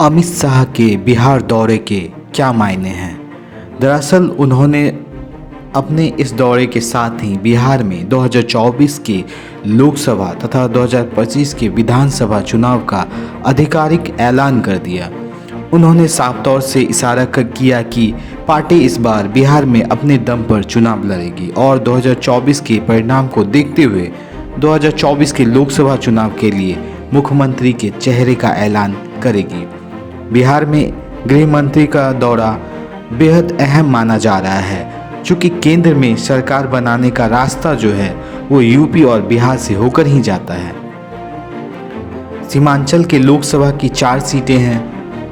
अमित शाह के बिहार दौरे के क्या मायने हैं। दरअसल उन्होंने अपने इस दौरे के साथ ही बिहार में 2024 के लोकसभा तथा 2025 के विधानसभा चुनाव का आधिकारिक ऐलान कर दिया। उन्होंने साफ तौर से इशारा किया कि पार्टी इस बार बिहार में अपने दम पर चुनाव लड़ेगी और 2024 के परिणाम को देखते हुए 2024 के लोकसभा चुनाव के लिए मुख्यमंत्री के चेहरे का ऐलान करेगी। बिहार में गृह मंत्री का दौरा बेहद अहम माना जा रहा है, चूँकि केंद्र में सरकार बनाने का रास्ता जो है वो यूपी और बिहार से होकर ही जाता है। सीमांचल के लोकसभा की 4 सीटें हैं,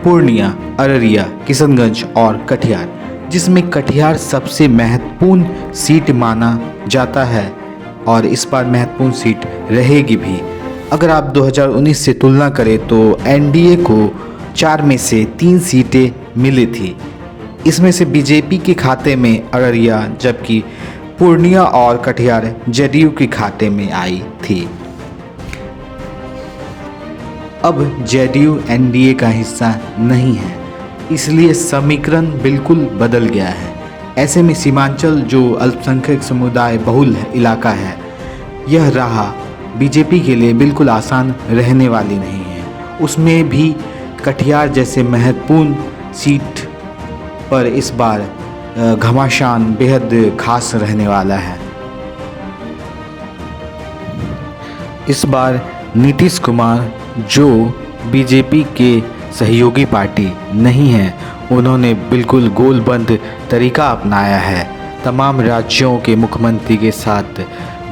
पूर्णिया, अररिया, किशनगंज और कटिहार, जिसमें कटिहार सबसे महत्वपूर्ण सीट माना जाता है और इस बार महत्वपूर्ण सीट रहेगी भी। अगर आप 2019 से तुलना करें तो एनडीए को 4 में से 3 सीटें मिली थी। इसमें से बीजेपी के खाते में अररिया जबकि पूर्णिया और कटिहार जेडीयू के खाते में आई थी। अब जेडीयू एनडीए का हिस्सा नहीं है, इसलिए समीकरण बिल्कुल बदल गया है। ऐसे में सीमांचल जो अल्पसंख्यक समुदाय बहुल इलाका है, यह राह बीजेपी के लिए बिल्कुल आसान रहने वाली नहीं है। उसमें भी कटिहार जैसे महत्वपूर्ण सीट पर इस बार घमासान बेहद खास रहने वाला है। इस बार नीतीश कुमार जो बीजेपी के सहयोगी पार्टी नहीं है, उन्होंने बिल्कुल गोलबंद तरीका अपनाया है। तमाम राज्यों के मुख्यमंत्री के साथ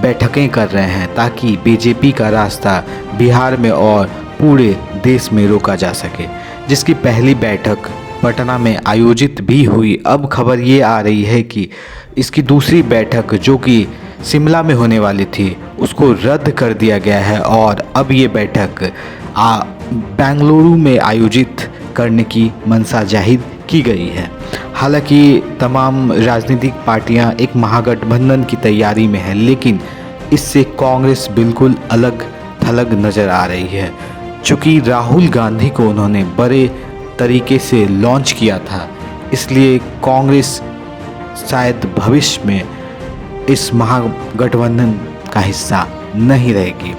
बैठकें कर रहे हैं ताकि बीजेपी का रास्ता बिहार में और पूरे देश में रोका जा सके, जिसकी पहली बैठक पटना में आयोजित भी हुई। अब खबर ये आ रही है कि इसकी दूसरी बैठक जो कि शिमला में होने वाली थी उसको रद्द कर दिया गया है और अब ये बैठक बेंगलुरु में आयोजित करने की मंशा जाहिर की गई है। हालांकि तमाम राजनीतिक पार्टियां एक महागठबंधन की तैयारी में है, लेकिन इससे कांग्रेस बिल्कुल अलग थलग नज़र आ रही है। चूँकि राहुल गांधी को उन्होंने बड़े तरीके से लॉन्च किया था, इसलिए कांग्रेस शायद भविष्य में इस महागठबंधन का हिस्सा नहीं रहेगी।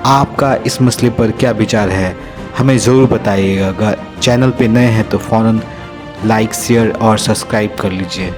आपका इस मसले पर क्या विचार है, हमें ज़रूर बताइएगा। अगर चैनल पे नए हैं तो फ़ौरन लाइक, शेयर और सब्सक्राइब कर लीजिए।